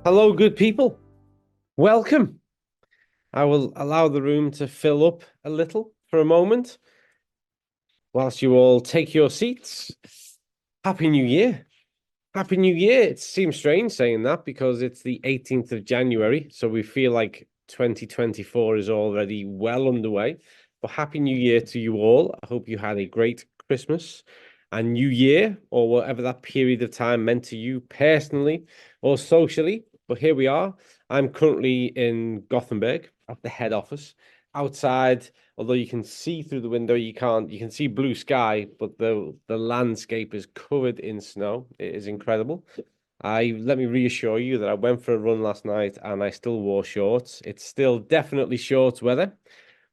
Hello, good people. Welcome. I will allow the room to fill up a little for a moment whilst you all take your seats. Happy New Year. Happy New Year. It seems strange saying that because it's the 18th of January, so we feel like 2024 is already well underway. But Happy New Year to you all. I hope you had a great Christmas and New Year, or whatever that period of time meant to you personally or socially. But here we are. I'm currently in Gothenburg at the head office. Outside, although you can see through the window, you can see blue sky, but the landscape is covered in snow. It is incredible. Let me reassure you that I went for a run last night and I still wore shorts. It's still definitely shorts weather,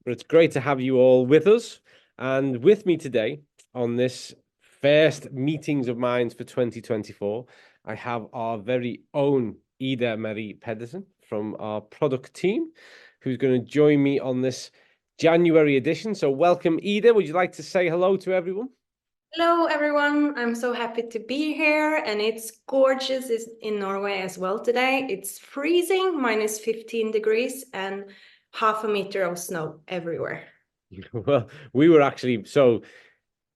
but it's great to have you all with us. And with me today on this first meetings of minds for 2024, I have our very own Ida Marie Pedersen from our product team, who's going to join me on this January edition. So welcome, Ida. Would you like to say hello to everyone? Hello, everyone. I'm so happy to be here, and it's gorgeous in Norway as well today. It's freezing, minus 15 degrees, and half a meter of snow everywhere. Well, we were actually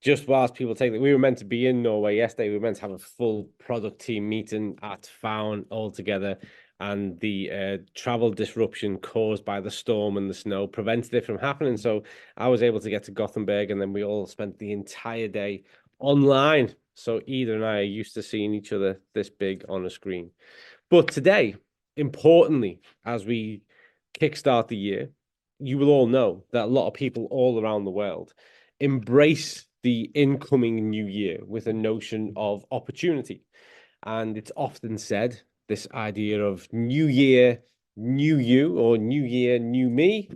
just whilst people take that, we were meant to be in Norway yesterday. We were meant to have a full product team meeting at Faun all together, and the travel disruption caused by the storm and the snow prevented it from happening. So I was able to get to Gothenburg, and then we all spent the entire day online. So Ida and I are used to seeing each other this big on a screen. But today, importantly, as we kickstart the year, you will all know that a lot of people all around the world embrace the incoming new year with a notion of opportunity. And it's often said this idea of new year, new you, or new year, new me.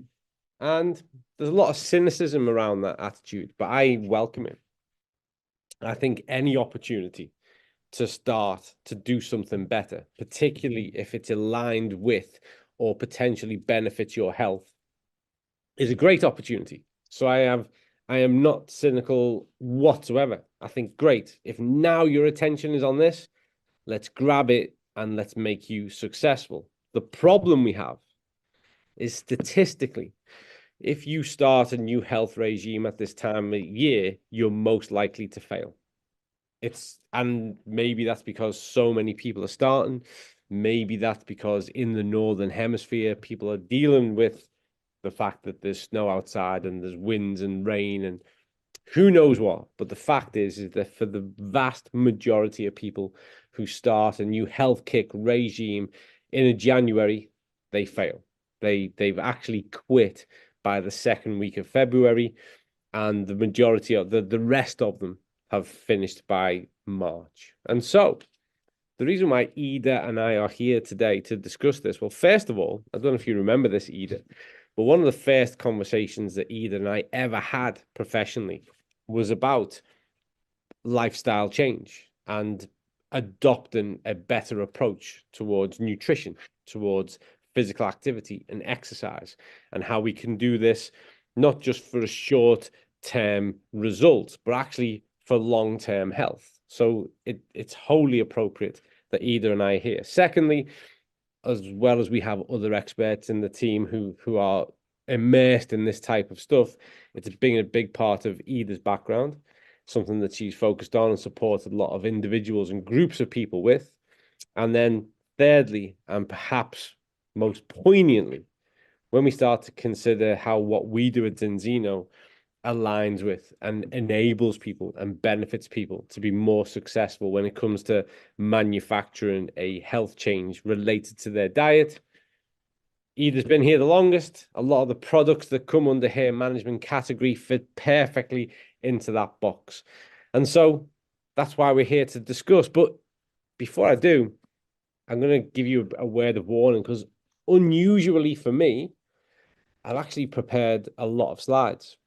And there's a lot of cynicism around that attitude, but I welcome it. I think any opportunity to start to do something better, particularly if it's aligned with or potentially benefits your health, is a great opportunity. So I am not cynical whatsoever. I think great. If now your attention is on this, let's grab it and let's make you successful. The problem we have is statistically, if you start a new health regime at this time of year, you're most likely to fail. And maybe that's because so many people are starting. Maybe that's because in the northern hemisphere, people are dealing with the fact that there's snow outside and there's winds and rain and who knows what. But the fact is that for the vast majority of people who start a new health kick regime in a January, they fail. They've actually quit by the second week of February, and the majority of the rest of them have finished by March. And so the reason why Ida and I are here today to discuss this, well, first of all, I don't know if you remember this, Ida, but one of the first conversations that Ida and I ever had professionally was about lifestyle change and adopting a better approach towards nutrition, towards physical activity and exercise, and how we can do this not just for a short-term result, but actually for long-term health. So it's wholly appropriate that Ida and I are here. Secondly, as well as we have other experts in the team who are immersed in this type of stuff, it's being a big part of Ida's background, something that she's focused on and supported a lot of individuals and groups of people with. And then thirdly, and perhaps most poignantly, when we start to consider how what we do at Zinzino aligns with and enables people and benefits people to be more successful when it comes to manufacturing a health change related to their diet. Ida's been here the longest. A lot of the products that come under her management category fit perfectly into that box. And so that's why we're here to discuss. But before I do, I'm going to give you a word of warning, because unusually for me, I've actually prepared a lot of slides,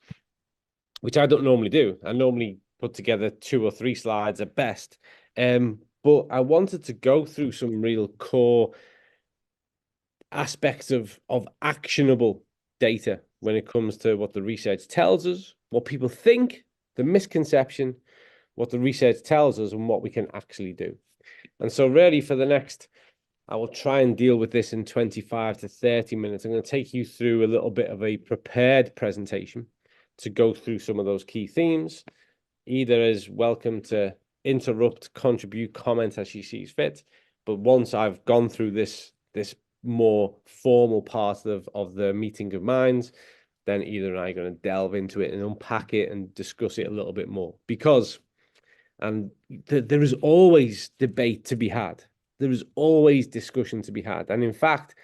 which I don't normally do. I normally put together 2 or 3 slides at best. But I wanted to go through some real core aspects of actionable data when it comes to what the research tells us, what people think, the misconception, what the research tells us, and what we can actually do. And so really for the next I will try and deal with this in 25 to 30 minutes. I'm going to take you through a little bit of a prepared presentation to go through some of those key themes. Either is welcome to interrupt, contribute, comment as she sees fit. But once I've gone through this more formal part of the meeting of minds, then either and I are going to delve into it and unpack it and discuss it a little bit more. Because there is always debate to be had. There is always discussion to be had. And in fact,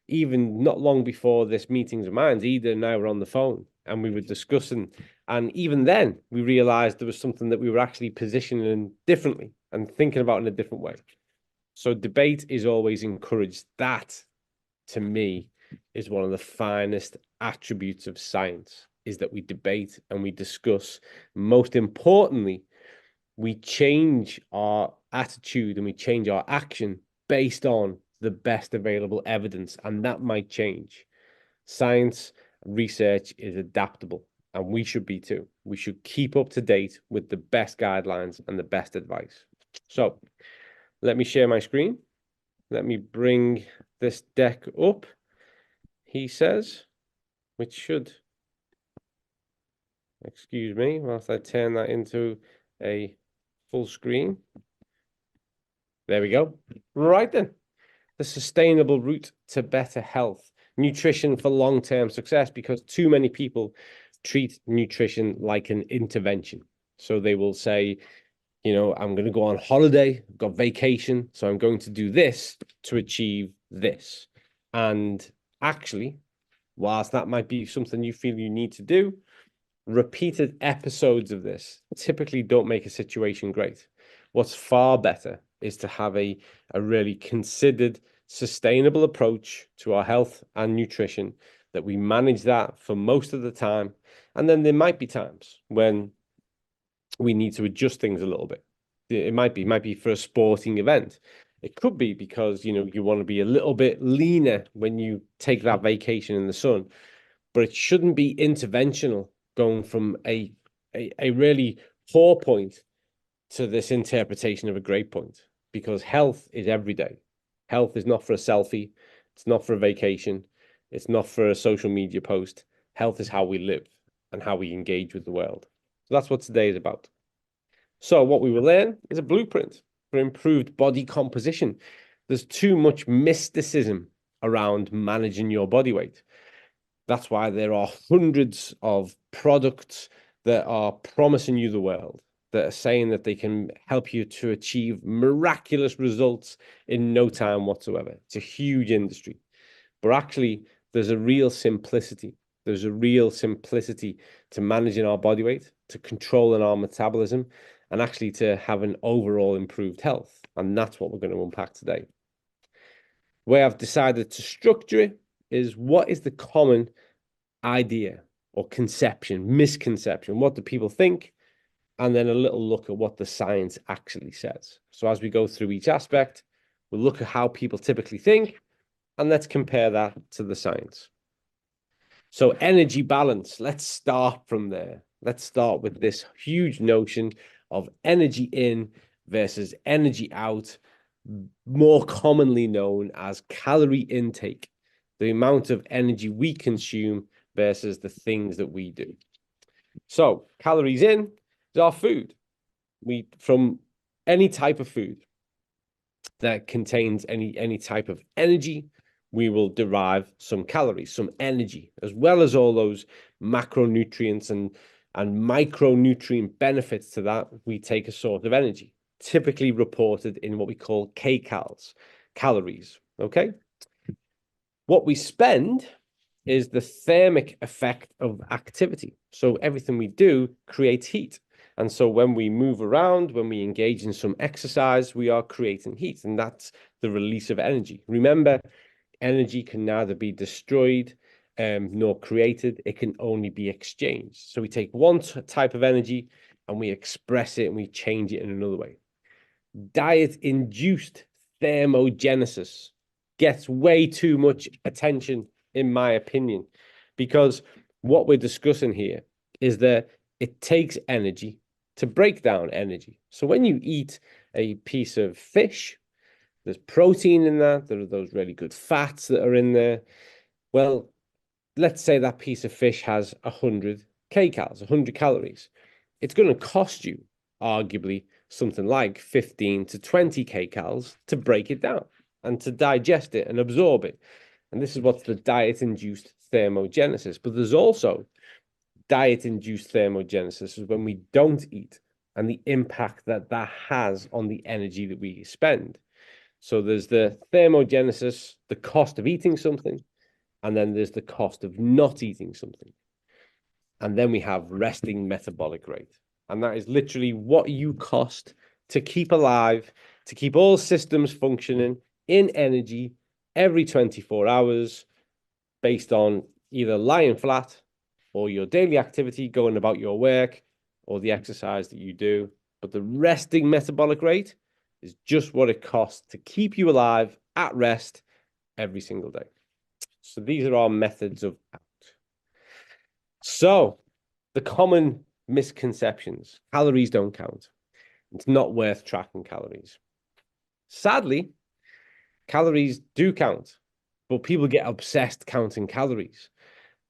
even not long before this meetings of minds, Ida and I were on the phone and we were discussing. And even then, we realized there was something that we were actually positioning differently and thinking about in a different way. So debate is always encouraged. That, to me, is one of the finest attributes of science, is that we debate and we discuss. Most importantly, we change our attitude and we change our action based on the best available evidence, and that might change. Science research is adaptable, and we should be too. We should keep up to date with the best guidelines and the best advice. So let me share my screen. Let me bring this deck up, he says, which should, excuse me, whilst I turn that into a full screen. There we go. Right then. The sustainable route to better health. Nutrition for long-term success, because too many people treat nutrition like an intervention. So they will say, you know, I'm going to go on holiday, I've got vacation, so I'm going to do this to achieve this. And actually, whilst that might be something you feel you need to do, repeated episodes of this typically don't make a situation great. What's far better is to have a really considered, sustainable approach to our health and nutrition, that we manage that for most of the time. And then there might be times when we need to adjust things a little bit. It might be for a sporting event. It could be because, you know, you want to be a little bit leaner when you take that vacation in the sun, but it shouldn't be interventional, going from a really poor point to this interpretation of a great point, because health is every day. Health is not for a selfie. It's not for a vacation. It's not for a social media post. Health is how we live and how we engage with the world. So that's what today is about. So what we will learn is a blueprint for improved body composition. There's too much mysticism around managing your body weight. That's why there are hundreds of products that are promising you the world, that are saying that they can help you to achieve miraculous results in no time whatsoever. It's a huge industry. But actually, there's a real simplicity. There's a real simplicity to managing our body weight, to controlling our metabolism, and actually to have an overall improved health. And that's what we're going to unpack today. The way I've decided to structure it is, what is the common idea or conception, misconception? What do people think? And then a little look at what the science actually says. So as we go through each aspect, we'll look at how people typically think, and let's compare that to the science. So energy balance, let's start from there. Let's start with this huge notion of energy in versus energy out, more commonly known as calorie intake, the amount of energy we consume versus the things that we do. So calories in is our food. From any type of food that contains any type of energy, we will derive some calories, some energy, as well as all those macronutrients and micronutrient benefits to that. We take a sort of energy, typically reported in what we call kcals, calories, okay? What we spend is the thermic effect of activity. So everything we do creates heat. And so when we move around, when we engage in some exercise, we are creating heat, and that's the release of energy. Remember, energy can neither be destroyed nor created. It can only be exchanged. So we take one type of energy and we express it and we change it in another way. Diet-induced thermogenesis gets way too much attention, in my opinion, because what we're discussing here is that it takes energy to break down energy. So when you eat a piece of fish, There's protein in that. There are those really good fats that are in there. Well, let's say that piece of fish has 100 kcals, 100 calories. It's going to cost you, arguably, something like 15 to 20 kcals to break it down and to digest it and absorb it. And this is what's the diet-induced thermogenesis. But there's also diet-induced thermogenesis, is when we don't eat, and the impact that that has on the energy that we spend. So there's the thermogenesis, the cost of eating something, and then there's the cost of not eating something. And then we have resting metabolic rate. And that is literally what you cost to keep alive, to keep all systems functioning in energy every 24 hours, based on either lying flat or your daily activity, going about your work, or the exercise that you do. But the resting metabolic rate is just what it costs to keep you alive at rest every single day. So these are our methods of out. So the common misconceptions: calories don't count. It's not worth tracking calories. Sadly, calories do count, but people get obsessed counting calories.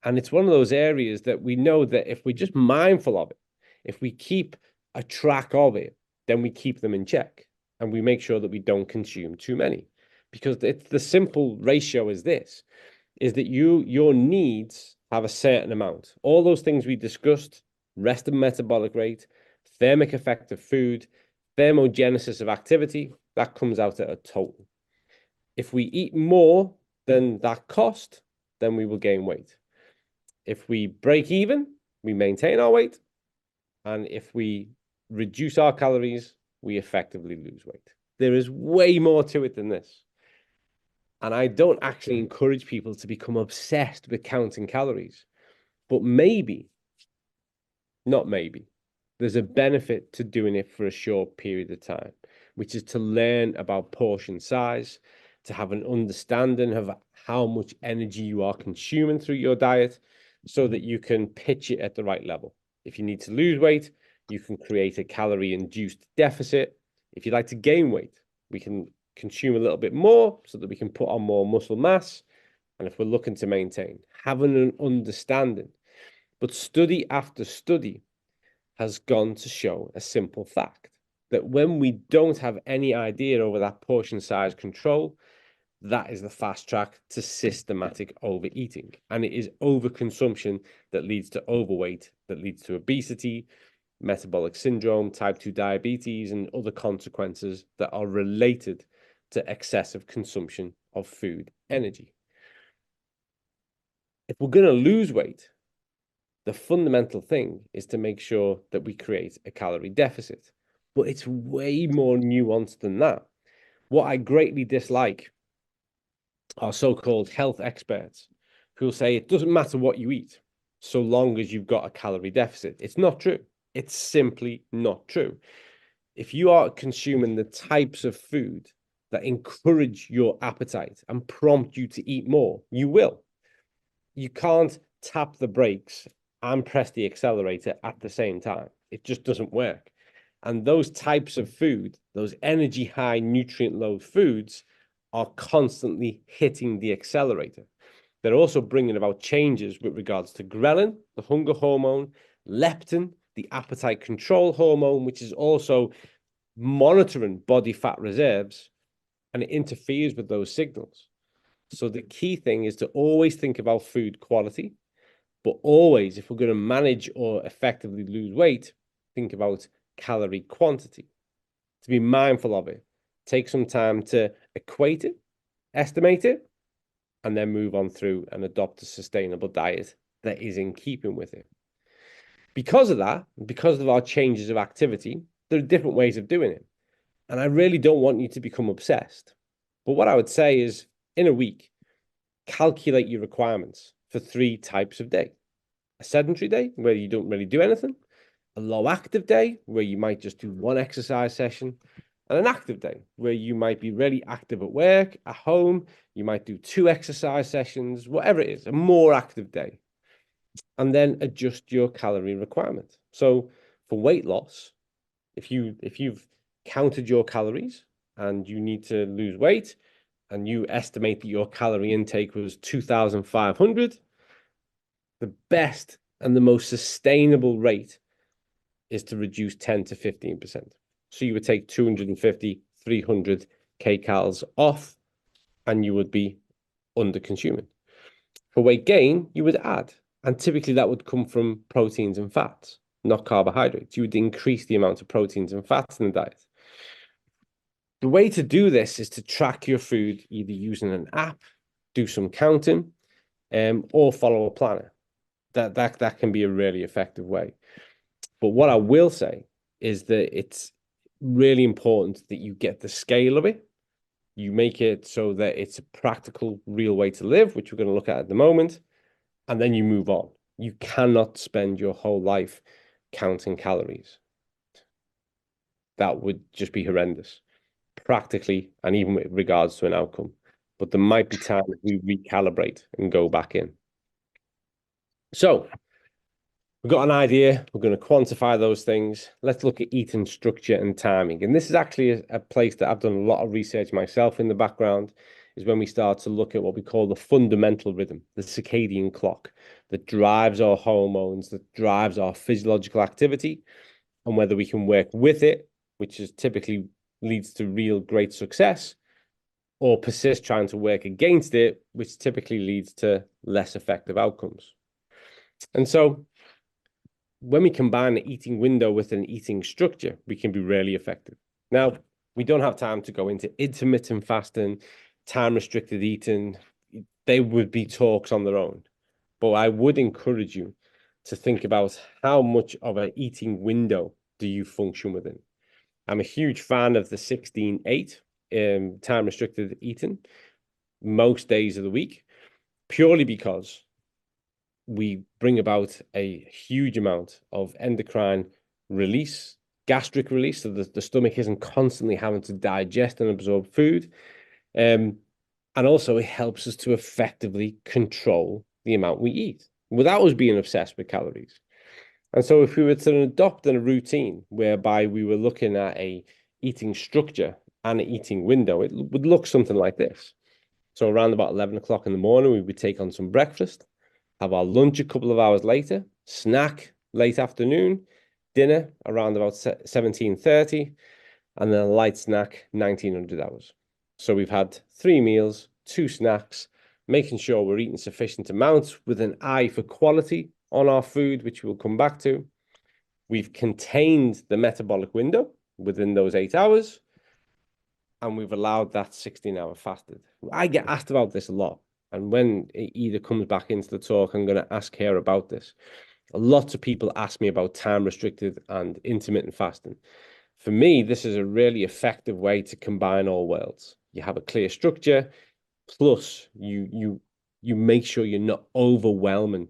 And it's one of those areas that we know that if we're just mindful of it, if we keep a track of it, then we keep them in check and we make sure that we don't consume too many. Because it's the simple ratio is this, is that your needs have a certain amount. All those things we discussed: rest and metabolic rate, thermic effect of food, thermogenesis of activity, that comes out at a total. If we eat more than that cost, then we will gain weight. If we break even, we maintain our weight. And if we reduce our calories, we effectively lose weight. There is way more to it than this. And I don't actually encourage people to become obsessed with counting calories. But maybe, not maybe, there's a benefit to doing it for a short period of time, which is to learn about portion size, to have an understanding of how much energy you are consuming through your diet, so that you can pitch it at the right level. If you need to lose weight, you can create a calorie-induced deficit. If you'd like to gain weight, we can consume a little bit more so that we can put on more muscle mass. And if we're looking to maintain, having an understanding. But study after study has gone to show a simple fact, that when we don't have any idea over that portion size control, that is the fast track to systematic overeating. And it is overconsumption that leads to overweight, that leads to obesity, metabolic syndrome, type 2 diabetes, and other consequences that are related to excessive consumption of food energy. If we're going to lose weight, the fundamental thing is to make sure that we create a calorie deficit. But it's way more nuanced than that. What I greatly dislike are so-called health experts who will say it doesn't matter what you eat so long as you've got a calorie deficit. It's not true. It's simply not true. If you are consuming the types of food that encourage your appetite and prompt you to eat more, you will. You can't tap the brakes and press the accelerator at the same time. It just doesn't work. And those types of food, those energy high, nutrient low foods, are constantly hitting the accelerator. They're also bringing about changes with regards to ghrelin, the hunger hormone, leptin, the appetite control hormone, which is also monitoring body fat reserves, and it interferes with those signals. So the key thing is to always think about food quality, but always, if we're going to manage or effectively lose weight, think about calorie quantity. To be mindful of it. Take some time to equate it, estimate it, and then move on through and adopt a sustainable diet that is in keeping with it. Because of that, because of our changes of activity, there are different ways of doing it. And I really don't want you to become obsessed. But what I would say is, in a week, calculate your requirements for 3 types of day. A sedentary day, where you don't really do anything. A low active day, where you might just do 1 exercise session. And an active day, where you might be really active at work, at home. You might do 2 exercise sessions, whatever it is, a more active day. And then adjust your calorie requirement. So for weight loss, if you've counted your calories and you need to lose weight, and you estimate that your calorie intake was 2,500, the best and the most sustainable rate is to reduce 10 to 15%. So you would take 250, 300 kcals off, and you would be under consuming. For weight gain, you would add, and typically that would come from proteins and fats, not carbohydrates. You would increase the amount of proteins and fats in the diet. The way to do this is to track your food either using an app, do some counting, or follow a planner. That can be a really effective way. But what I will say is that it's really important that you get the scale of it. You make it so that it's a practical, real way to live, which we're going to look at the moment, and then you move on. You cannot spend your whole life counting calories. That would just be horrendous, practically, and even with regards to an outcome. But there might be times we recalibrate and go back in. So we've got an idea. We're going to quantify those things. Let's look at eating structure and timing. And this is actually a place that I've done a lot of research myself in the background, is when we start to look at what we call the fundamental rhythm, the circadian clock that drives our hormones, that drives our physiological activity, and whether we can work with it, which is typically leads to real great success, or persist trying to work against it, which typically leads to less effective outcomes. And so when we combine an eating window with an eating structure, we can be really effective. Now, we don't have time to go into intermittent fasting, time-restricted eating. They would be talks on their own. But I would encourage you to think about how much of an eating window do you function within. I'm a huge fan of the 16-8 time-restricted eating most days of the week, purely because we bring about a huge amount of endocrine release, gastric release, so the stomach isn't constantly having to digest and absorb food. And also it helps us to effectively control the amount we eat without us being obsessed with calories. And so if we were to adopt a routine whereby we were looking at a eating structure and an eating window, it would look something like this. So around about 11 o'clock in the morning, we would take on some breakfast, have our lunch a couple of hours later, snack late afternoon, dinner around about 17:30, and then a light snack 1900 hours. So we've had 3 meals, 2 snacks, making sure we're eating sufficient amounts with an eye for quality on our food, which we'll come back to. We've contained the metabolic window within those 8 hours, and we've allowed that 16-hour fasted. I get asked about this a lot. And when it either comes back into the talk, I'm going to ask her about this. Lots of people ask me about time-restricted and intermittent fasting. For me, this is a really effective way to combine all worlds. You have a clear structure, plus you make sure you're not overwhelming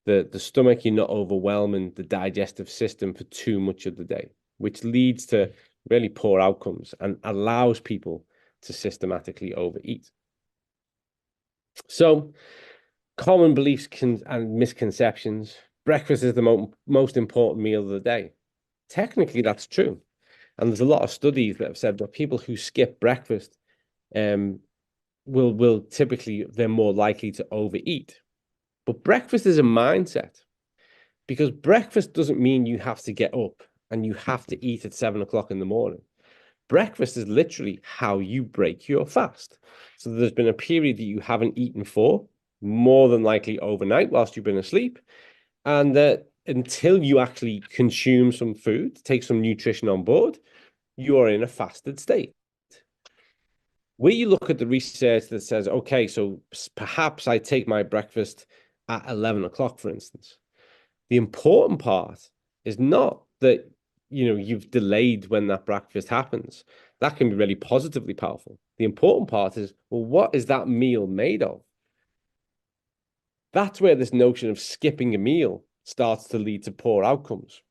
the stomach, you're not overwhelming the digestive system for too much of the day, which leads to really poor outcomes and allows people to systematically overeat. So, common beliefs and misconceptions. Breakfast is the most important meal of the day. Technically, that's true. And there's a lot of studies that have said that people who skip breakfast will typically, they're more likely to overeat. But breakfast is a mindset, because breakfast doesn't mean you have to get up and you have to eat at 7 o'clock in the morning. Breakfast is literally how you break your fast. So there's been a period that you haven't eaten for, more than likely overnight whilst you've been asleep. And until you actually consume some food, take some nutrition on board, you are in a fasted state. Where you look at the research that says, okay, so perhaps I take my breakfast at 11 o'clock, for instance. The important part is not that you've delayed when that breakfast happens. That can be really positively powerful. The important part is, well, what is that meal made of? That's where this notion of skipping a meal starts to lead to poor outcomes.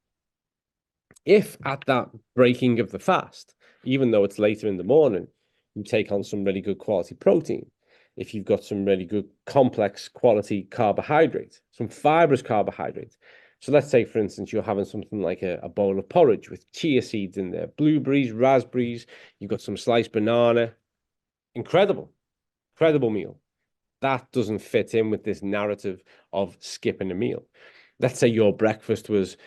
If at that breaking of the fast, even though it's later in the morning, you take on some really good quality protein, if you've got some really good complex quality carbohydrates, some fibrous carbohydrates, So let's say, for instance, you're having something like a bowl of porridge with chia seeds in there, blueberries, raspberries, you've got some sliced banana. Incredible, incredible meal. That doesn't fit in with this narrative of skipping a meal. Let's say your breakfast was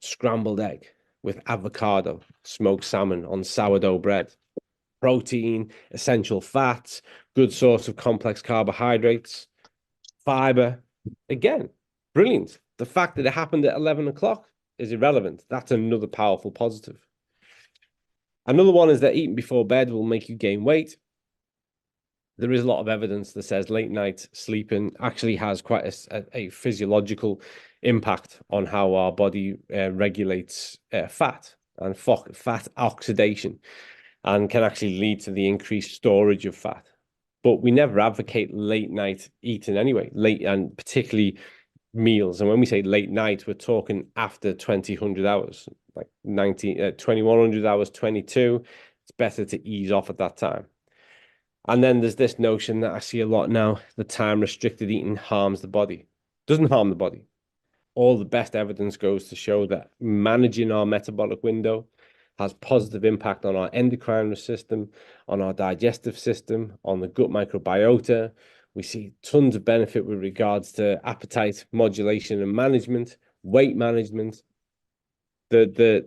scrambled egg with avocado, smoked salmon on sourdough bread, protein, essential fats, good source of complex carbohydrates, fiber. Again, brilliant. The fact that it happened at 11 o'clock is irrelevant. That's another powerful positive. Another one is that eating before bed will make you gain weight. There is a lot of evidence that says late night sleeping actually has quite a physiological impact on how our body regulates fat and fat oxidation, and can actually lead to the increased storage of fat. But we never advocate late night eating anyway, late, and particularly meals. And when we say late night, we're talking after 2000 hours, like 2100 hours, 22. It's better to ease off at that time. And then there's this notion that I see a lot now, the time restricted eating harms the body. Doesn't harm the body. All the best evidence goes to show that managing our metabolic window has positive impact on our endocrine system, on our digestive system, on the gut microbiota. We see tons of benefit with regards to appetite modulation and management, weight management. The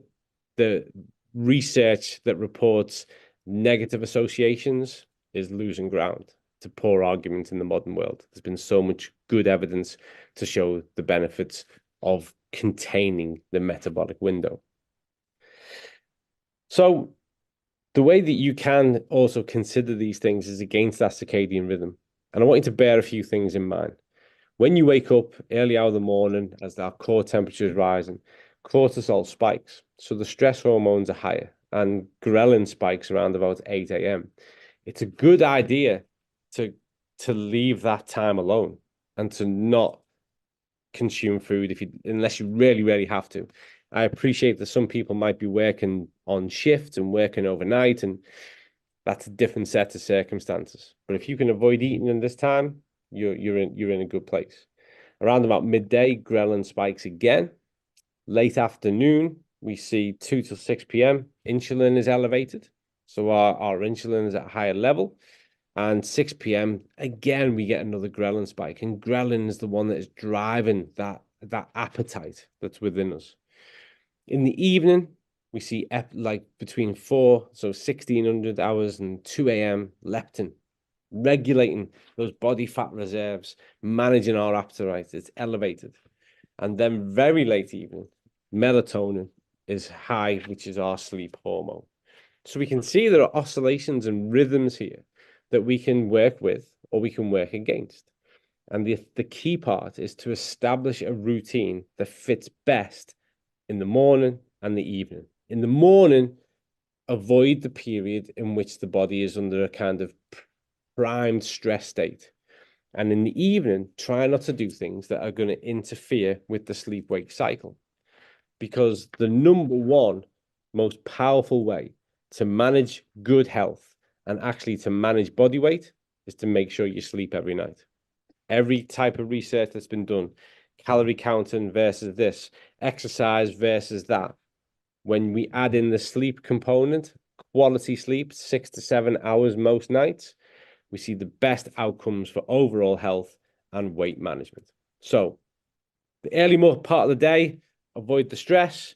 research that reports negative associations is losing ground to poor argument in the modern world. There's been so much good evidence to show the benefits of containing the metabolic window. So the way that you can also consider these things is against that circadian rhythm. And I want you to bear a few things in mind. When you wake up early hour of the morning, as our core temperature is rising, cortisol spikes. So the stress hormones are higher, and ghrelin spikes around about 8 a.m. It's a good idea to leave that time alone and to not consume food unless you really have to. I appreciate that some people might be working on shifts and working overnight, and that's a different set of circumstances. But if you can avoid eating in this time, you're in a good place. Around about midday, ghrelin spikes again. Late afternoon, we see 2 to 6 p.m. insulin is elevated. So our insulin is at a higher level. And 6 p.m., again, we get another ghrelin spike. And ghrelin is the one that is driving that appetite that's within us. In the evening, we see like between 1600 hours and 2 a.m. leptin, regulating those body fat reserves, managing our appetite. It's elevated. And then very late evening, melatonin is high, which is our sleep hormone. So we can see there are oscillations and rhythms here that we can work with or we can work against. And the key part is to establish a routine that fits best in the morning and the evening. In the morning, avoid the period in which the body is under a kind of primed stress state. And in the evening, try not to do things that are going to interfere with the sleep-wake cycle. Because the number one most powerful way to manage good health and actually to manage body weight is to make sure you sleep every night. Every type of research that's been done, calorie counting versus this, exercise versus that. When we add in the sleep component, quality sleep, 6 to 7 hours most nights, we see the best outcomes for overall health and weight management. So the early part of the day, avoid the stress,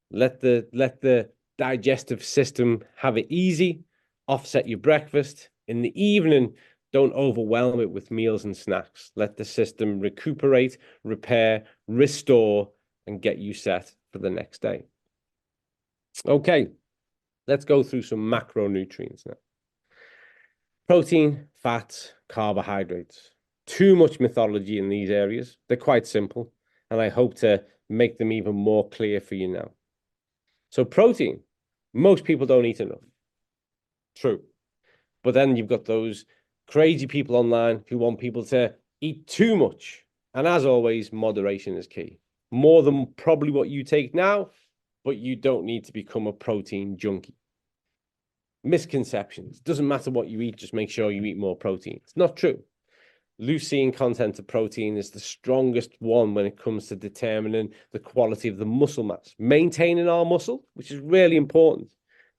let the digestive system have it easy, offset your breakfast. In the evening, don't overwhelm it with meals and snacks. Let the system recuperate, repair, restore, and get you set for the next day. Okay, let's go through some macronutrients now. Protein, fats, carbohydrates. Too much mythology in these areas. They're quite simple, and I hope to make them even more clear for you now. So protein, most people don't eat enough. True. But then you've got those crazy people online who want people to eat too much. And as always, moderation is key. More than probably what you take now, but you don't need to become a protein junkie. Misconceptions. Doesn't matter what you eat, just make sure you eat more protein. It's not true. leucine content of protein is the strongest one when it comes to determining the quality of the muscle mass, maintaining our muscle, which is really important.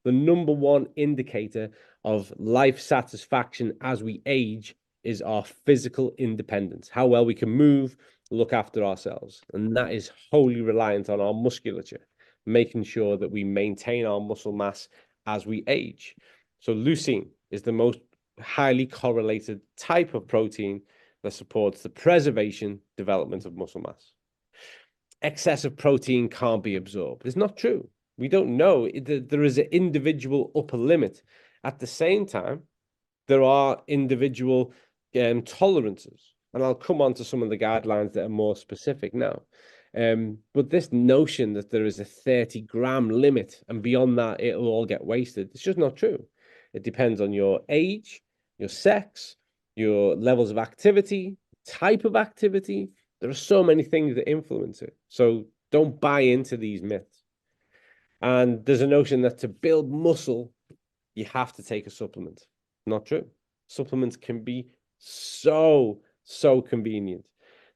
The number one indicator of life satisfaction as we age is our physical independence, how well we can move, look after ourselves. And that is wholly reliant on our musculature, making sure that we maintain our muscle mass as we age. So leucine is the most highly correlated type of protein that supports the preservation, development of muscle mass. Excessive protein can't be absorbed. It's not true. We don't know. There is an individual upper limit. At the same time, there are individual tolerances. And I'll come on to some of the guidelines that are more specific now. But this notion that there is a 30-gram limit and beyond that, it'll all get wasted, it's just not true. It depends on your age, your sex, your levels of activity, type of activity. There are so many things that influence it. So don't buy into these myths. And there's a notion that to build muscle, you have to take a supplement. Not true. Supplements can be so convenient.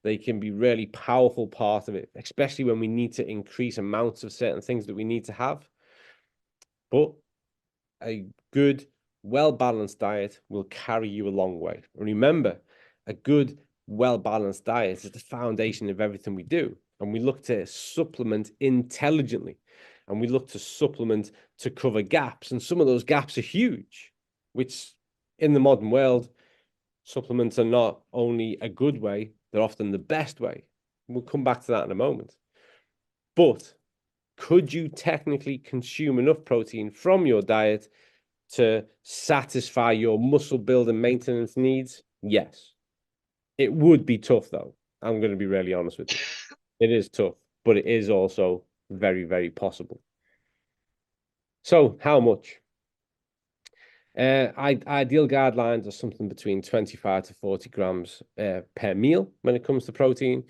They can be really powerful part of it, especially when we need to increase amounts of certain things that we need to have. But a good, well-balanced diet will carry you a long way. Remember, a good, well-balanced diet is the foundation of everything we do. And we look to supplement intelligently. And we look to supplement to cover gaps. And some of those gaps are huge, which in the modern world, supplements are not only a good way, they're often the best way. We'll come back to that in a moment. But could you technically consume enough protein from your diet to satisfy your muscle build and maintenance needs? Yes. It would be tough, though. I'm going to be really honest with you. It is tough, but it is also very, very possible. So how much? Ideal guidelines are something between 25 to 40 grams per meal when it comes to protein.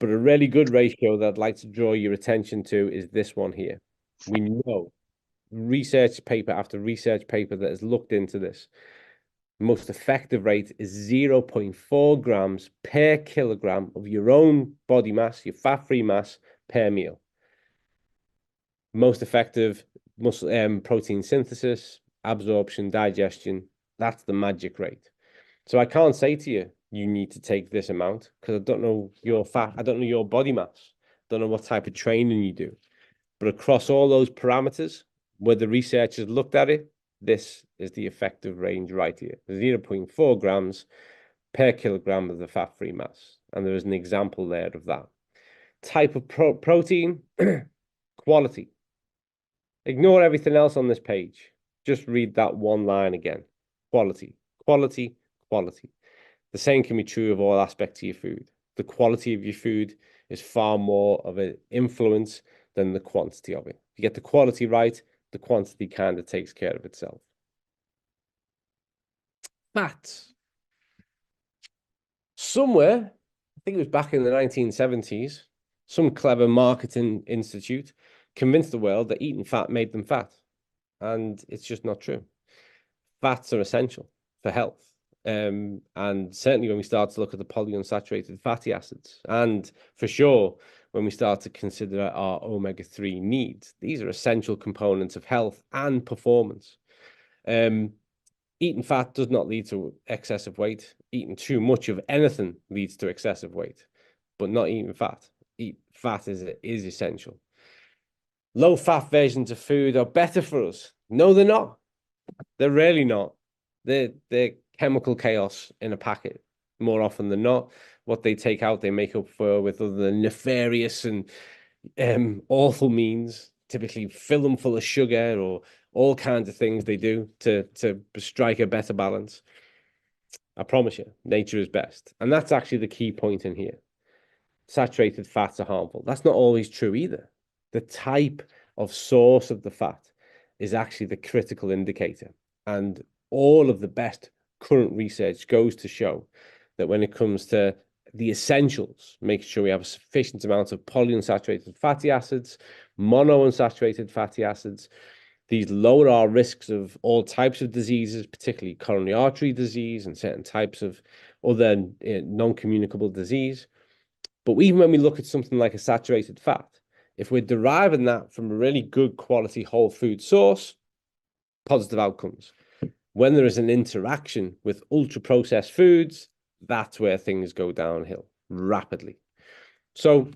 But a really good ratio that I'd like to draw your attention to is this one here. We know research paper after research paper that has looked into this. The most effective rate is 0.4 grams per kilogram of your own body mass, your fat-free mass per meal. Most effective muscle protein synthesis, absorption, digestion, that's the magic rate. So I can't say to you, you need to take this amount because I don't know your fat, I don't know your body mass, don't know what type of training you do. But across all those parameters, where the researchers looked at it, this is the effective range right here, 0.4 grams per kilogram of the fat-free mass. And there is an example there of that. Type of protein, quality. Ignore everything else on this page. Just read that one line again. Quality, quality, quality. The same can be true of all aspects of your food. The quality of your food is far more of an influence than the quantity of it. If you get the quality right, the quantity kind of takes care of itself. Fats. Somewhere, I think it was back in the 1970s, some clever marketing institute convinced the world that eating fat made them fat. And it's just not true. Fats are essential for health. And certainly when we start to look at the polyunsaturated fatty acids, and for sure, when we start to consider our omega-3 needs, these are essential components of health and performance. Eating fat does not lead to excessive weight. Eating too much of anything leads to excessive weight, but not eating fat. Fat is essential. Low-fat versions of food are better for us. No, they're not. They're really not. They're chemical chaos in a packet more often than not. What they take out, they make up for with other nefarious and awful means. Typically fill them full of sugar or all kinds of things they do to strike a better balance. I promise you, nature is best. And that's actually the key point in here. Saturated fats are harmful. That's not always true either. The type of source of the fat is actually the critical indicator. And all of the best current research goes to show that when it comes to the essentials, making sure we have a sufficient amount of polyunsaturated fatty acids, monounsaturated fatty acids, these lower our risks of all types of diseases, particularly coronary artery disease and certain types of other non-communicable disease. But even when we look at something like a saturated fat, if we're deriving that from a really good quality whole food source, positive outcomes. When there is an interaction with ultra-processed foods, that's where things go downhill rapidly. So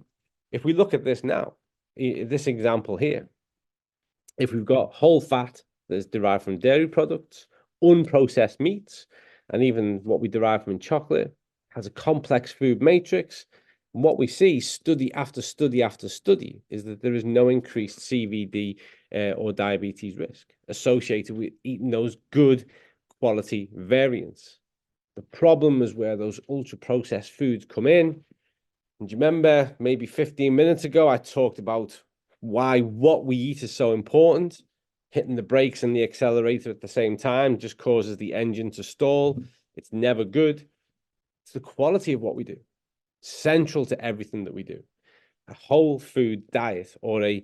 if we look at this now, this example here, if we've got whole fat that's derived from dairy products, unprocessed meats, and even what we derive from chocolate has a complex food matrix, and what we see study after study after study is that there is no increased CVD or diabetes risk associated with eating those good quality variants. The problem is where those ultra-processed foods come in. And do you remember maybe 15 minutes ago, I talked about why what we eat is so important. Hitting the brakes and the accelerator at the same time just causes the engine to stall. It's never good. It's the quality of what we do, central to everything that we do. A whole food diet or a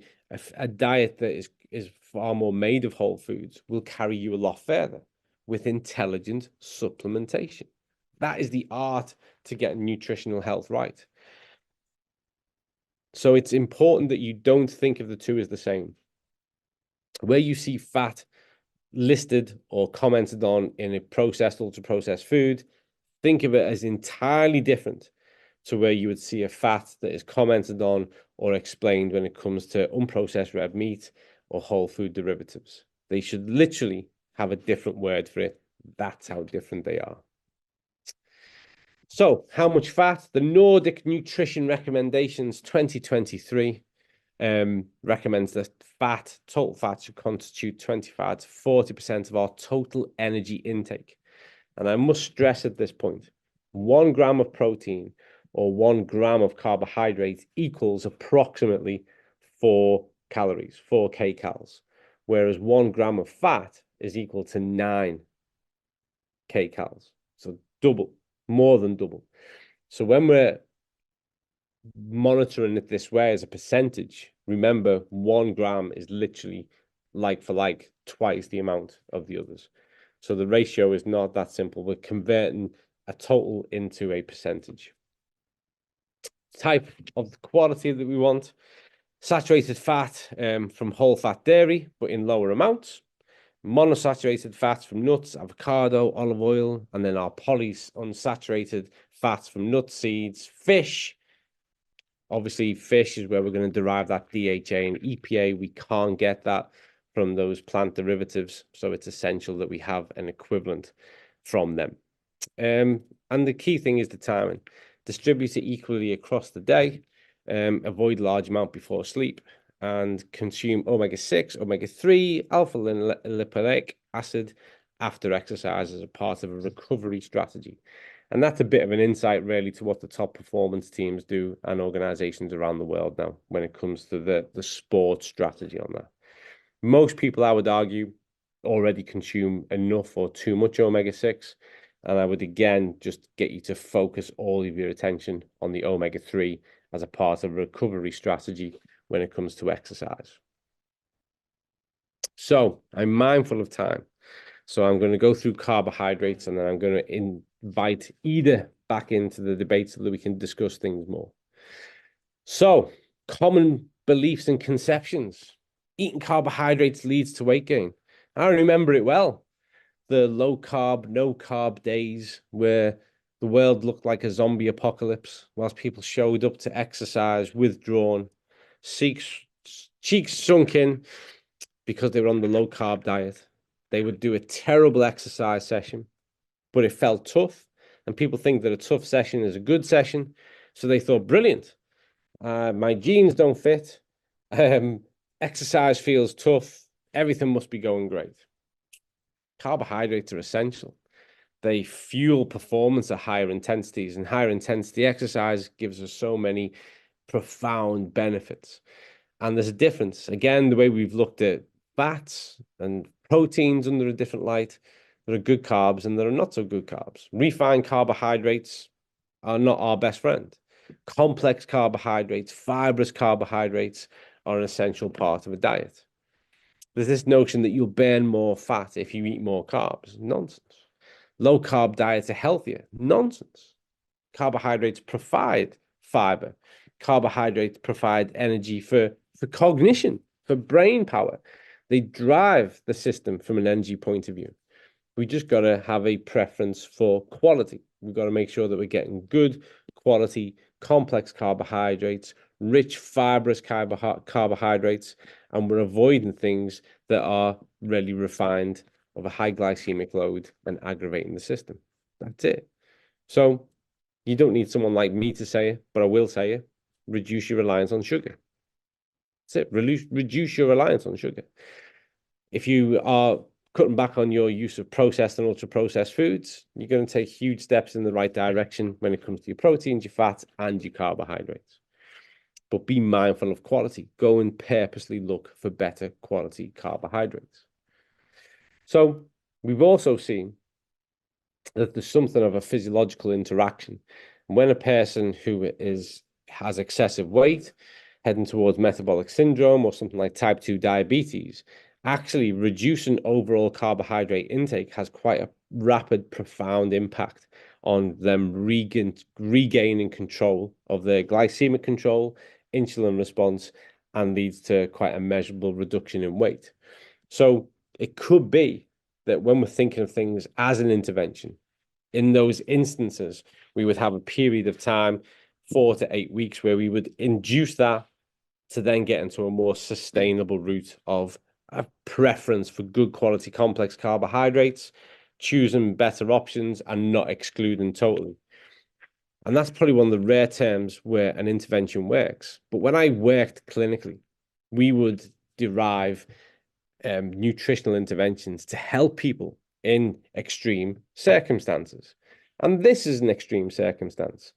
diet that is far more made of whole foods will carry you a lot further with intelligent supplementation. That is the art to get nutritional health right. So it's important that you don't think of the two as the same. Where you see fat listed or commented on in a processed, ultra-processed food, think of it as entirely different to where you would see a fat that is commented on or explained when it comes to unprocessed red meat or whole food derivatives. They should literally have a different word for it. That's how different they are. So how much fat? The Nordic Nutrition Recommendations 2023 recommends that total fat should constitute 25 to 40% of our total energy intake. And I must stress at this point, 1 gram of protein or 1 gram of carbohydrate equals approximately 4 calories, 4 kcals, whereas 1 gram of fat is equal to 9 kcals. So double, more than double. So when we're monitoring it this way as a percentage, remember 1 gram is literally like for like twice the amount of the others. So the ratio is not that simple. We're converting a total into a percentage. Type of the quality that we want: saturated fat from whole fat dairy, but in lower amounts. Monosaturated fats from nuts, avocado, olive oil, and then our polyunsaturated fats from nuts, seeds, fish. Obviously, fish is where we're going to derive that DHA and EPA. We can't get that from those plant derivatives, so it's essential that we have an equivalent from them. And the key thing is the timing. Distribute it equally across the day, avoid large amount before sleep, and consume omega-6, omega-3, alpha-lipoic acid after exercise as a part of a recovery strategy. And that's a bit of an insight really to what the top performance teams do and organizations around the world now when it comes to the sport strategy on that. Most people, I would argue, already consume enough or too much omega-6. And I would again just get you to focus all of your attention on the omega-3 as a part of a recovery strategy when it comes to exercise. So I'm mindful of time. So I'm going to go through carbohydrates and then I'm going to invite Ida back into the debate so that we can discuss things more. So common beliefs and conceptions. Eating carbohydrates leads to weight gain. I remember it well. The low carb, no carb days where the world looked like a zombie apocalypse whilst people showed up to exercise withdrawn, cheeks sunk in because they were on the low carb diet. They would do a terrible exercise session, but it felt tough. And people think that a tough session is a good session. So they thought, brilliant. My jeans don't fit. Exercise feels tough. Everything must be going great. Carbohydrates are essential. They fuel performance at higher intensities, and higher intensity exercise gives us so many profound benefits. And there's a difference. Again, the way we've looked at fats and proteins under a different light, there are good carbs and there are not so good carbs. Refined carbohydrates are not our best friend. Complex carbohydrates, fibrous carbohydrates are an essential part of a diet. There's this notion that you'll burn more fat if you eat more carbs. Nonsense. Low carb diets are healthier. Nonsense. Carbohydrates provide fiber. Carbohydrates provide energy for cognition, for brain power. They drive the system from an energy point of view. We just got to have a preference for quality. We've got to make sure that we're getting good quality, complex carbohydrates, rich fibrous carbohydrates, and we're avoiding things that are really refined, of a high glycemic load and aggravating the system. That's it. So you don't need someone like me to say it, but I will say it. Reduce your reliance on sugar. That's it. Reduce your reliance on sugar. If you are cutting back on your use of processed and ultra-processed foods, you're going to take huge steps in the right direction when it comes to your proteins, your fats, and your carbohydrates. But be mindful of quality. Go and purposely look for better quality carbohydrates. So we've also seen that there's something of a physiological interaction. When a person who has excessive weight, heading towards metabolic syndrome or something like type 2 diabetes, actually reducing overall carbohydrate intake has quite a rapid, profound impact on them regaining control of their glycemic control, insulin response, and leads to quite a measurable reduction in weight. So it could be that when we're thinking of things as an intervention, in those instances, we would have a period of time, 4 to 8 weeks, where we would induce that to then get into a more sustainable route of a preference for good quality complex carbohydrates, choosing better options and not excluding totally. And that's probably one of the rare terms where an intervention works. But when I worked clinically, we would derive nutritional interventions to help people in extreme circumstances. And this is an extreme circumstance.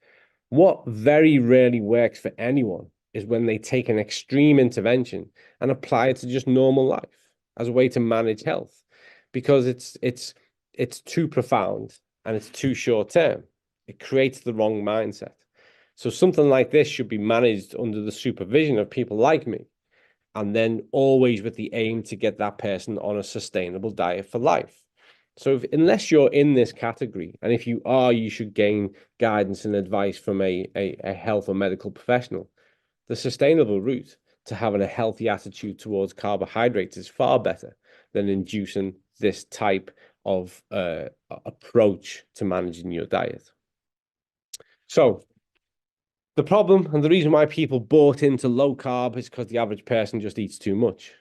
What very rarely works for anyone is when they take an extreme intervention and apply it to just normal life as a way to manage health, because it's too profound and it's too short term. It creates the wrong mindset. So something like this should be managed under the supervision of people like me, and then always with the aim to get that person on a sustainable diet for life. So unless you're in this category, and if you are, you should gain guidance and advice from a health or medical professional. The sustainable route to having a healthy attitude towards carbohydrates is far better than inducing this type of approach to managing your diet. So the problem and the reason why people bought into low carb is because the average person just eats too much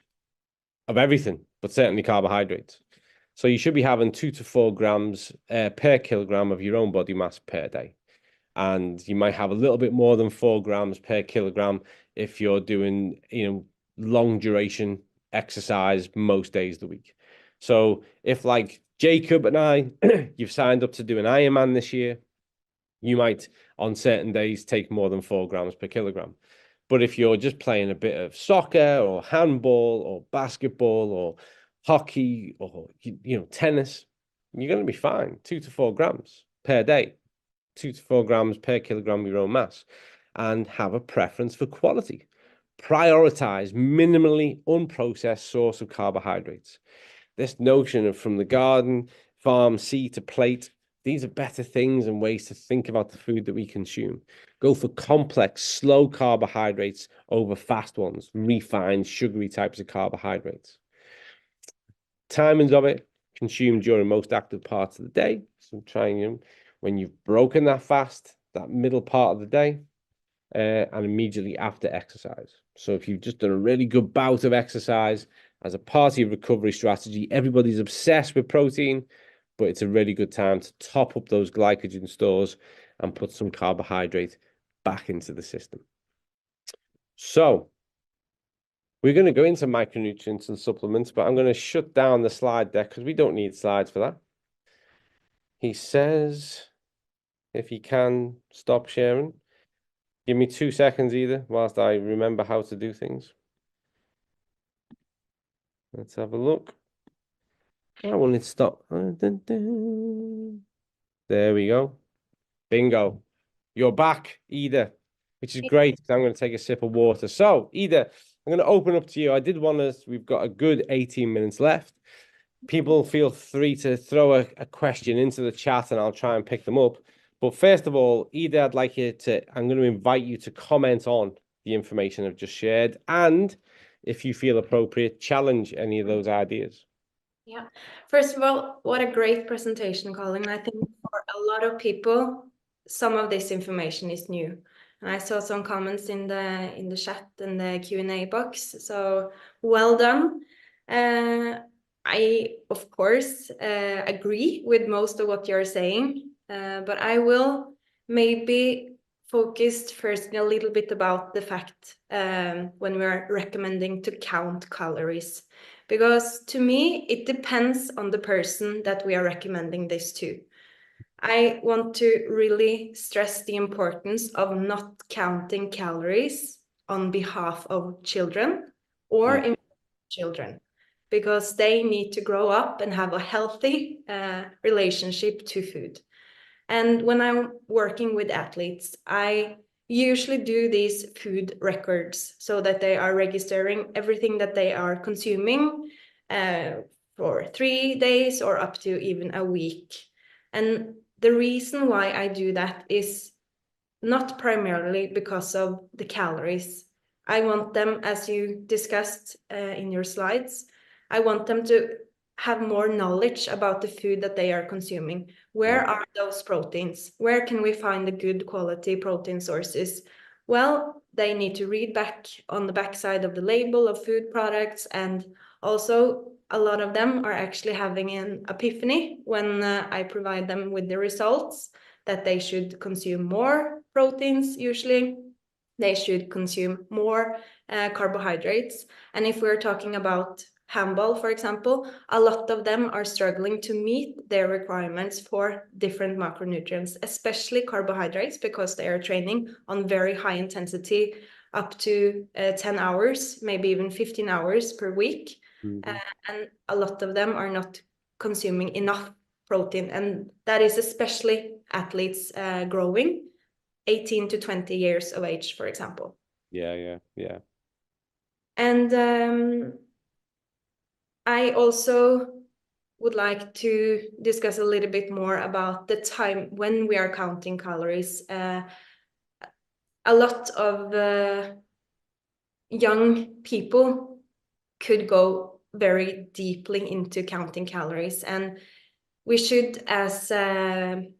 of everything, but certainly carbohydrates. So you should be having 2 to 4 grams per kilogram of your own body mass per day. And you might have a little bit more than 4 grams per kilogram if you're doing, long duration exercise most days of the week. So if, like Jacob and I, you've signed up to do an Ironman this year, you might on certain days take more than 4 grams per kilogram. But if you're just playing a bit of soccer or handball or basketball or hockey or tennis, you're going to be fine. 2 to 4 grams per day, 2 to 4 grams per kilogram of your own mass, and have a preference for quality. Prioritize minimally unprocessed source of carbohydrates. This notion of from the garden, farm, sea to plate, these are better things and ways to think about the food that we consume. Go for complex, slow carbohydrates over fast ones, refined, sugary types of carbohydrates. Timings of it, consumed during most active parts of the day. So trying when you've broken that fast, that middle part of the day, and immediately after exercise. So if you've just done a really good bout of exercise as a part of your recovery strategy, everybody's obsessed with protein, but it's a really good time to top up those glycogen stores and put some carbohydrate back into the system. So we're going to go into micronutrients and supplements, but I'm going to shut down the slide deck because we don't need slides for that. He says, if he can stop sharing, give me 2 seconds either whilst I remember how to do things. Let's have a look. I want it to stop. There we go. Bingo. You're back, Ida, which is great because I'm going to take a sip of water. So, Ida, I'm going to open up to you. I did want to, we've got a good 18 minutes left. people feel free to throw a question into the chat and I'll try and pick them up. But first of all, Ida, I'm going to invite you to comment on the information I've just shared. And if you feel appropriate, challenge any of those ideas. Yeah. First of all, what a great presentation, Colin. I think for a lot of people, some of this information is new. And I saw some comments in the chat and the Q&A box. So well done. I, of course, agree with most of what you're saying, but I will maybe focus first a little bit about the fact when we're recommending to count calories. Because to me, it depends on the person that we are recommending this to. I want to really stress the importance of not counting calories on behalf of children or in children, because they need to grow up and have a healthy relationship to food. And when I'm working with athletes, I usually do these food records so that they are registering everything that they are consuming for 3 days or up to even a week. And the reason why I do that is not primarily because of the calories. I want them, as you discussed in your slides, I want them to have more knowledge about the food that they are consuming. Where are those proteins? Where can we find the good quality protein sources? Well, they need to read back on the backside of the label of food products, and also a lot of them are actually having an epiphany when I provide them with the results that they should consume more proteins usually. They should consume more carbohydrates. And if we're talking about handball, for example, a lot of them are struggling to meet their requirements for different macronutrients, especially carbohydrates, because they are training on very high intensity up to 10 hours, maybe even 15 hours per week. And a lot of them are not consuming enough protein. And that is especially athletes growing 18 to 20 years of age, for example. Yeah. And I also would like to discuss a little bit more about the time when we are counting calories. A lot of young people could go very deeply into counting calories, and we should, as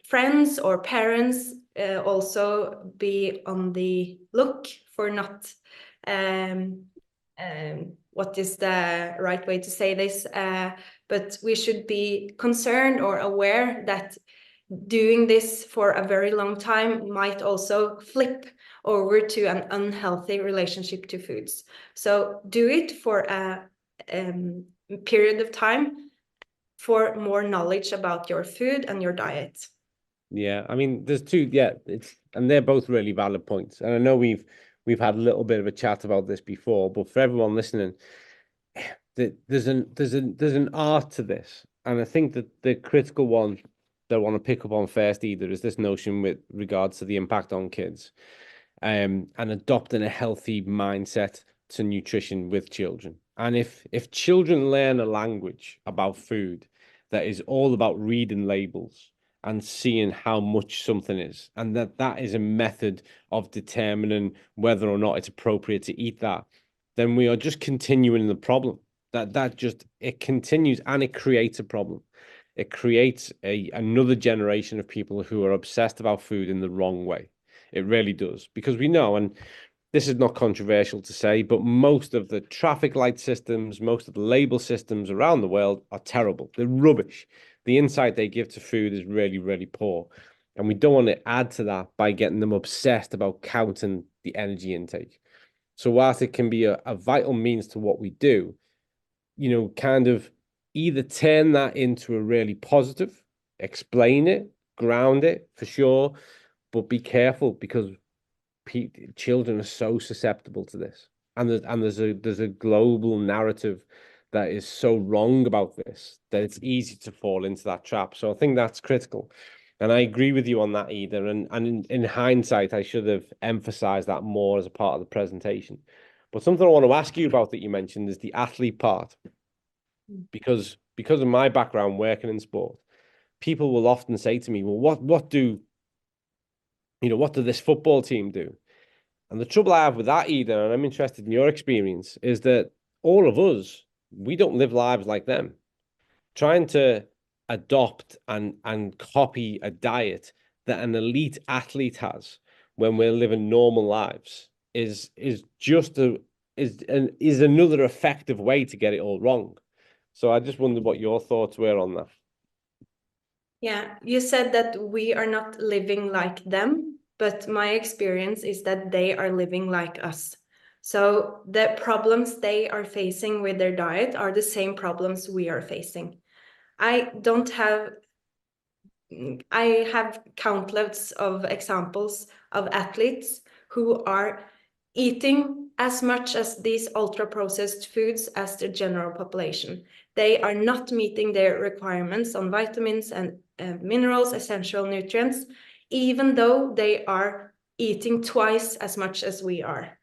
friends or parents, also be on the look for not what is the right way to say this, but we should be concerned or aware that doing this for a very long time might also flip over to an unhealthy relationship to foods. So do it for a period of time for more knowledge about your food and your diet. Yeah, I mean, there's two. Yeah, and they're both really valid points. And I know we've had a little bit of a chat about this before, but for everyone listening, there's an art to this, and I think that the critical one that I want to pick up on first, either, is this notion with regards to the impact on kids, and adopting a healthy mindset to nutrition with children. And if children learn a language about food that is all about reading labels and seeing how much something is, and that is a method of determining whether or not it's appropriate to eat that, then we are just continuing the problem. That just, it continues, and it creates a problem. It creates another generation of people who are obsessed about food in the wrong way. It really does, because we know, and this is not controversial to say, but most of the traffic light systems, most of the label systems around the world are terrible. They're rubbish. The insight they give to food is really, really poor. And we don't want to add to that by getting them obsessed about counting the energy intake. So whilst it can be a vital means to what we do, kind of either turn that into a really positive, explain it, ground it for sure, but be careful, because children are so susceptible to this, and there's a global narrative that is so wrong about this that it's easy to fall into that trap. So I think that's critical, and I agree with you on that, either. And in hindsight, I should have emphasized that more as a part of the presentation. But something I want to ask you about that you mentioned is the athlete part, because because of my background working in sport, people will often say to me, well, what do this football team do? And the trouble I have with that, Eden, and I'm interested in your experience, is that all of us, we don't live lives like them. Trying to adopt and copy a diet that an elite athlete has when we're living normal lives is another effective way to get it all wrong. So I just wondered what your thoughts were on that. Yeah, you said that we are not living like them, but my experience is that they are living like us. So the problems they are facing with their diet are the same problems we are facing. I don't have I have countless of examples of athletes who are eating as much as these ultra processed foods as the general population. They are not meeting their requirements on vitamins and minerals, essential nutrients, even though they are eating twice as much as we are.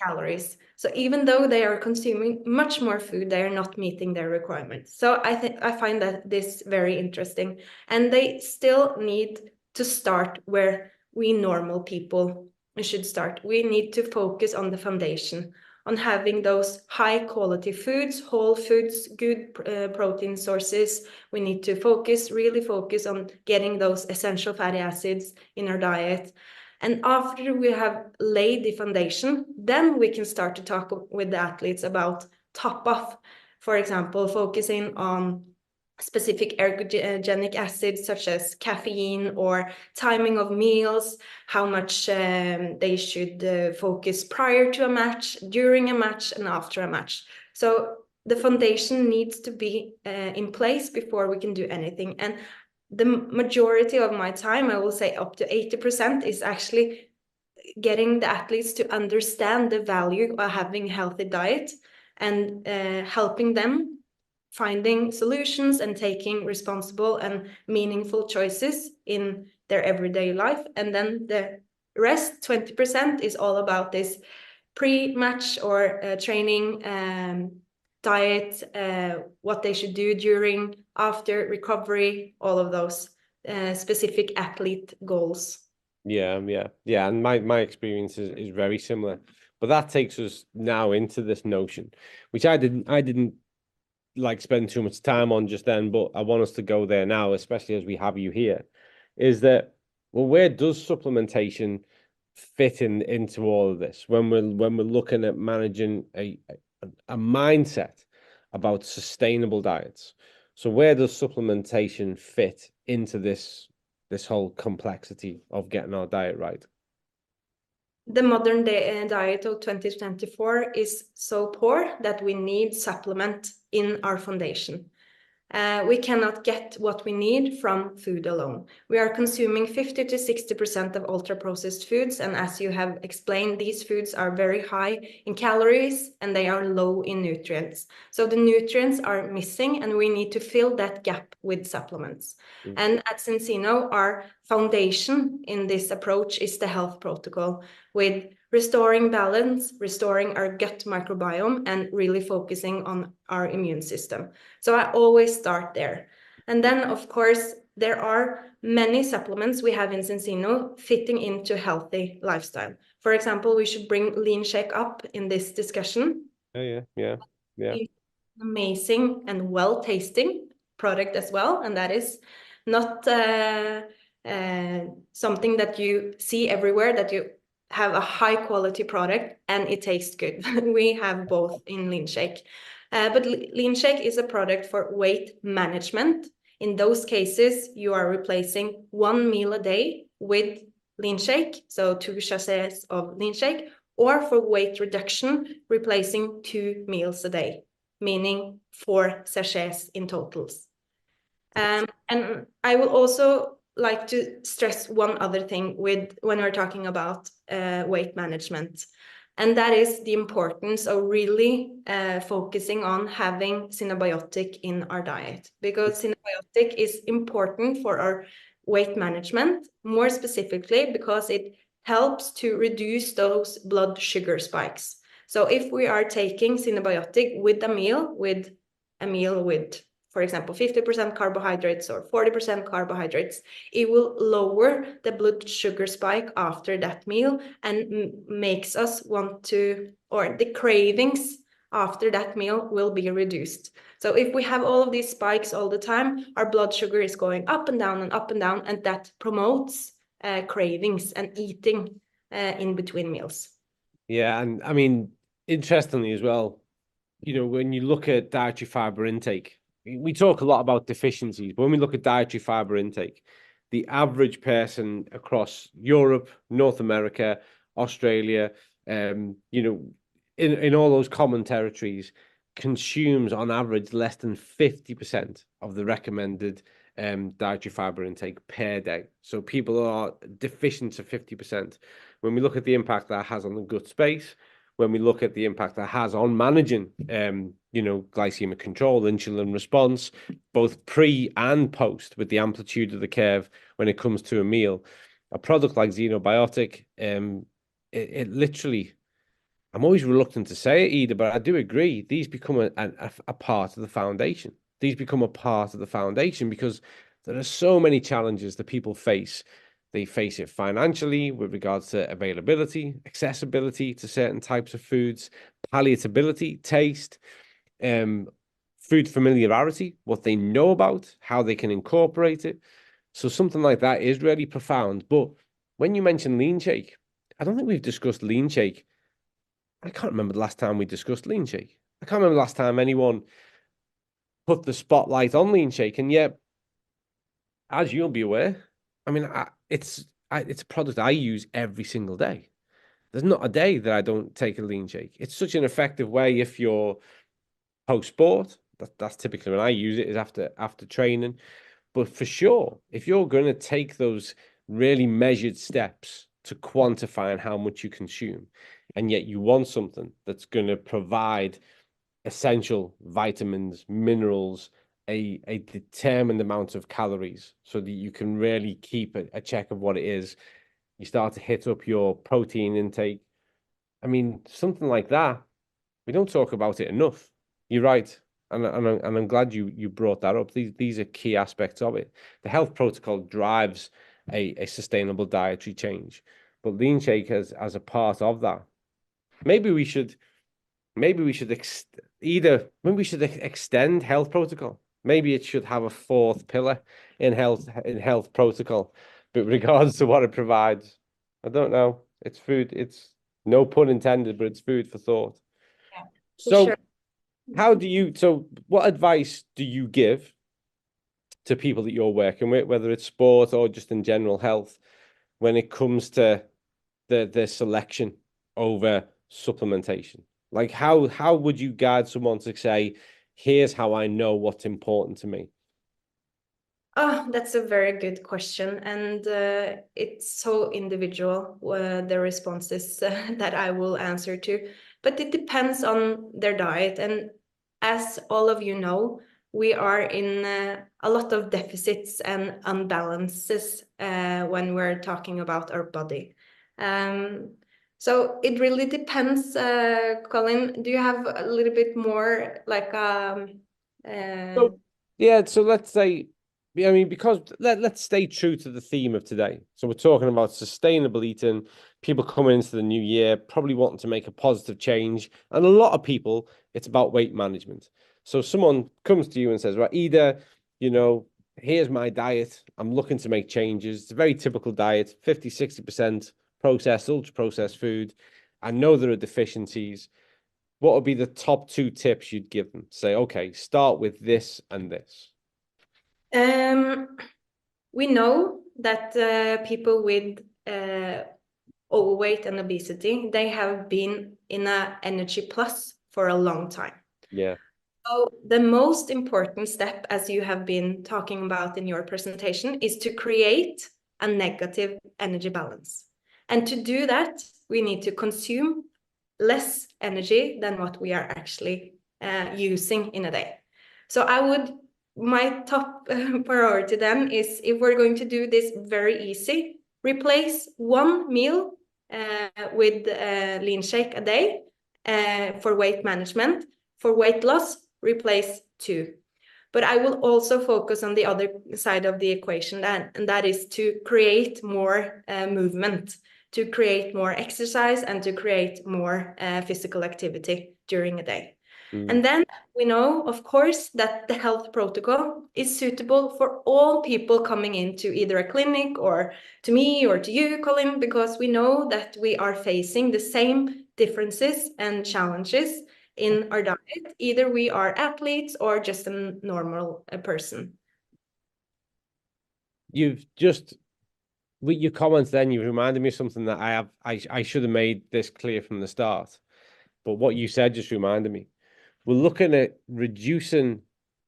Calories. So even though they are consuming much more food, they are not meeting their requirements. So I find that this very interesting. And they still need to start where we normal people should start. We need to focus on the foundation, on having those high quality foods, whole foods, good protein sources. We need to really focus on getting those essential fatty acids in our diet. And after we have laid the foundation, then we can start to talk with the athletes about top off, for example, focusing on specific ergogenic acids such as caffeine or timing of meals, how much they should focus prior to a match, during a match, and after a match. So the foundation needs to be in place before we can do anything. And the majority of my time, I will say up to 80%, is actually getting the athletes to understand the value of having a healthy diet and helping them finding solutions and taking responsible and meaningful choices in their everyday life. And then the rest, 20%, is all about this pre-match or training diet, what they should do during, after recovery, all of those specific athlete goals. Yeah, and my experience is very similar. But that takes us now into this notion, which I didn't like spend too much time on just then, but I want us to go there now, especially as we have you here, is that, well, where does supplementation fit into all of this when we're looking at managing a mindset about sustainable diets? So where does supplementation fit into this whole complexity of getting our diet right? The modern diet of 2024 is so poor that we need supplement in our foundation. We cannot get what we need from food alone. We are consuming 50 to 60% of ultra-processed foods, and as you have explained, these foods are very high in calories and they are low in nutrients. So the nutrients are missing and we need to fill that gap with supplements. And at Cincino, our foundation in this approach is the health protocol, with restoring balance, restoring our gut microbiome, and really focusing on our immune system. So I always start there. And then, of course, there are many supplements we have in Cincino fitting into healthy lifestyle. For example, we should bring Lean Shake up in this discussion. Yeah. Amazing and well-tasting product as well, and that is not something that you see everywhere, that you have a high quality product and it tastes good. We have both in Lean Shake. But Lean Shake is a product for weight management. In those cases, you are replacing one meal a day with Lean Shake, so 2 sachets of Lean Shake, or for weight reduction, replacing 2 meals a day, meaning 4 sachets in totals. And I will also like to stress one other thing when we're talking about weight management, and that is the importance of really focusing on having synabiotic in our diet, because synabiotic is important for our weight management, more specifically because it helps to reduce those blood sugar spikes. So if we are taking synabiotic with a meal with a meal with, for example, 50% carbohydrates or 40% carbohydrates, it will lower the blood sugar spike after that meal and makes us want to, or the cravings after that meal will be reduced. So if we have all of these spikes all the time, our blood sugar is going up and down and up and down, and that promotes cravings and eating in between meals. Yeah, and I mean, interestingly as well, when you look at dietary fiber intake, we talk a lot about deficiencies, but when we look at dietary fiber intake, the average person across Europe, North America, Australia, in all those common territories, consumes on average less than 50% of the recommended dietary fiber intake per day. So people are deficient to 50%. When we look at the impact that has on the gut space, when we look at the impact that has on managing, glycemic control, insulin response, both pre and post with the amplitude of the curve when it comes to a meal, a product like Xenobiotic, it literally, I'm always reluctant to say it either, but I do agree. These become a part of the foundation. These become a part of the foundation because there are so many challenges that people face. They face it financially with regards to availability, accessibility to certain types of foods, palatability, taste, food familiarity, what they know about, how they can incorporate it. So something like that is really profound. But when you mention lean shake, I don't think we've discussed lean shake. I can't remember the last time we discussed lean shake. I can't remember the last time anyone put the spotlight on lean shake. And yet, as you'll be aware, I mean, it's a product I use every single day. There's not a day that I don't take a lean shake. It's such an effective way if you're post sport. That's typically when I use it, is after training. But for sure, if you're going to take those really measured steps to quantifying how much you consume, and yet you want something that's going to provide essential vitamins, minerals, a determined amount of calories so that you can really keep a check of what it is. You start to hit up your protein intake. I mean, something like that, we don't talk about it enough. You're right. And I'm glad you brought that up. These are key aspects of it. The health protocol drives a sustainable dietary change, but lean shake as a part of that. Maybe we should extend health protocol. Maybe it should have a fourth pillar in health protocol, but regards to what it provides, I don't know. It's food. It's no pun intended, but it's food for thought. Yeah, for So sure. What advice do you give to people that you're working with, whether it's sport or just in general health, when it comes to the selection over supplementation? Like how would you guide someone to say, here's how I know what's important to me? Oh, that's a very good question. And it's so individual, the responses that I will answer to. But it depends on their diet. And as all of you know, we are in a lot of deficits and unbalances when we're talking about our body. So it really depends. Colin, do you have a little bit more like So, yeah, so let's say, I mean, because let's stay true to the theme of today. So we're talking about sustainable eating, people coming into the new year, probably wanting to make a positive change. And a lot of people, it's about weight management. So someone comes to you and says, right, either, here's my diet. I'm looking to make changes. It's a very typical diet, 50, 60% processed, ultra processed food. I know there are deficiencies. What would be the top two tips you'd give them? Say, okay, start with this and this. We know that people with overweight and obesity, they have been in a energy plus for a long time. Yeah. So the most important step, as you have been talking about in your presentation, is to create a negative energy balance. And to do that, we need to consume less energy than what we are actually using in a day. So my top priority then is, if we're going to do this very easy, replace one meal with lean shake a day for weight management. For weight loss, replace 2. But I will also focus on the other side of the equation, and that is to create more movement, to create more exercise, and to create more physical activity during a day. And then we know, of course, that the health protocol is suitable for all people coming into either a clinic or to me or to you, Colin, because we know that we are facing the same differences and challenges in our diet. Either we are athletes or just a normal person. You've just, with your comments then, you reminded me of something that I should have made this clear from the start. But what you said just reminded me. We're looking at reducing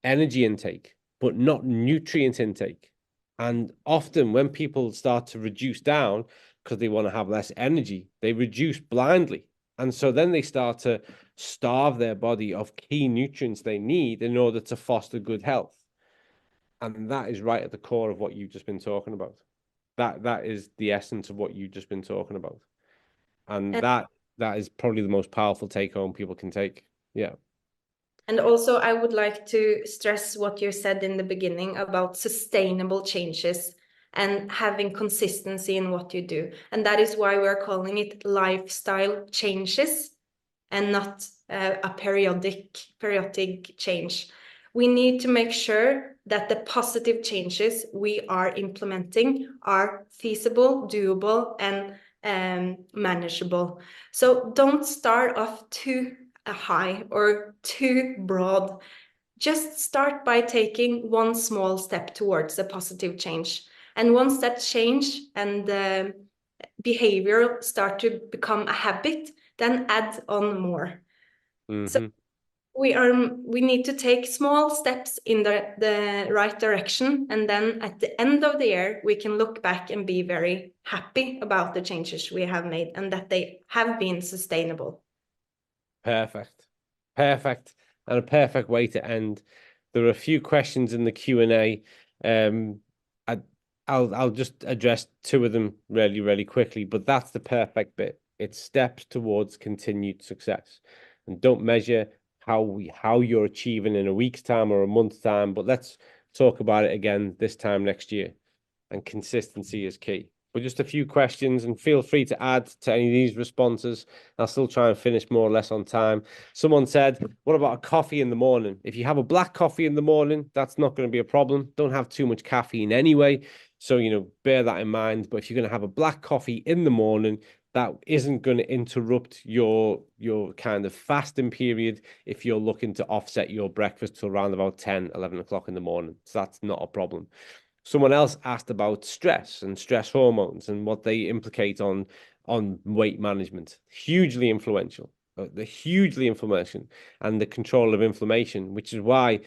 energy intake, but not nutrient intake. And often when people start to reduce down because they want to have less energy, they reduce blindly. And so then they start to starve their body of key nutrients they need in order to foster good health. And that is right at the core of what you've just been talking about. That is the essence of what you've just been talking about. And that is probably the most powerful take home people can take. Yeah. And also, I would like to stress what you said in the beginning about sustainable changes and having consistency in what you do. And that is why we're calling it lifestyle changes and not a periodic change. We need to make sure that the positive changes we are implementing are feasible, doable, and manageable. So don't start off too high or too broad. Just start by taking one small step towards a positive change. And once that change and the behavior start to become a habit, then add on more. So we need to take small steps in the right direction, and then at the end of the year we can look back and be very happy about the changes we have made and that they have been sustainable. Perfect. Perfect. And a perfect way to end. There are a few questions in the Q&A. I'll just address 2 of them really, really quickly, but that's the perfect bit. It's steps towards continued success. And don't measure how you're achieving in a week's time or a month's time, but let's talk about it again this time next year. And consistency is key. But just a few questions, and feel free to add to any of these responses. I'll still try and finish more or less on time. Someone said, what about a coffee in the morning? If you have a black coffee in the morning, that's not going to be a problem. Don't have too much caffeine anyway. So, bear that in mind. But if you're going to have a black coffee in the morning, that isn't going to interrupt your kind of fasting period if you're looking to offset your breakfast till around about 10, 11 o'clock in the morning. So that's not a problem. Someone else asked about stress and stress hormones and what they implicate on weight management. Hugely influential, the hugely inflammation and the control of inflammation, which is why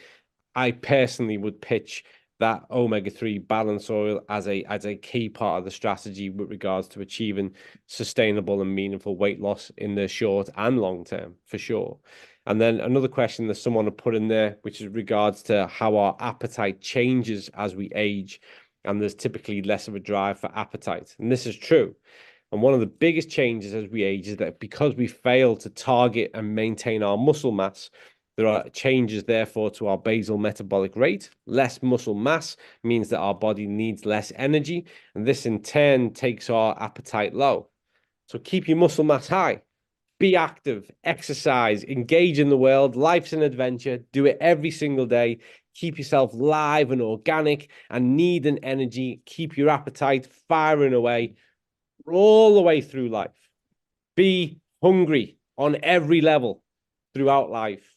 I personally would pitch that omega-3 balance oil as a key part of the strategy with regards to achieving sustainable and meaningful weight loss in the short and long term, for sure. And then another question that someone had put in there, which is regards to how our appetite changes as we age, and there's typically less of a drive for appetite. And this is true. And one of the biggest changes as we age is that because we fail to target and maintain our muscle mass, there are changes, therefore, to our basal metabolic rate. Less muscle mass means that our body needs less energy, and this in turn takes our appetite low. So keep your muscle mass high. Be active, exercise, engage in the world. Life's an adventure. Do it every single day. Keep yourself live and organic and need an energy. Keep your appetite firing away all the way through life. Be hungry on every level throughout life.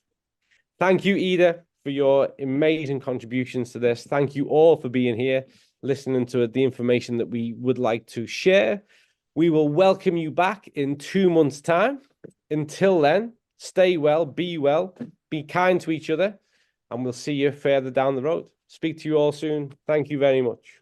Thank you, Ida, for your amazing contributions to this. Thank you all for being here, listening to the information that we would like to share. We will welcome you back in 2 months' time. Until then, stay well, be kind to each other, and we'll see you further down the road. Speak to you all soon. Thank you very much.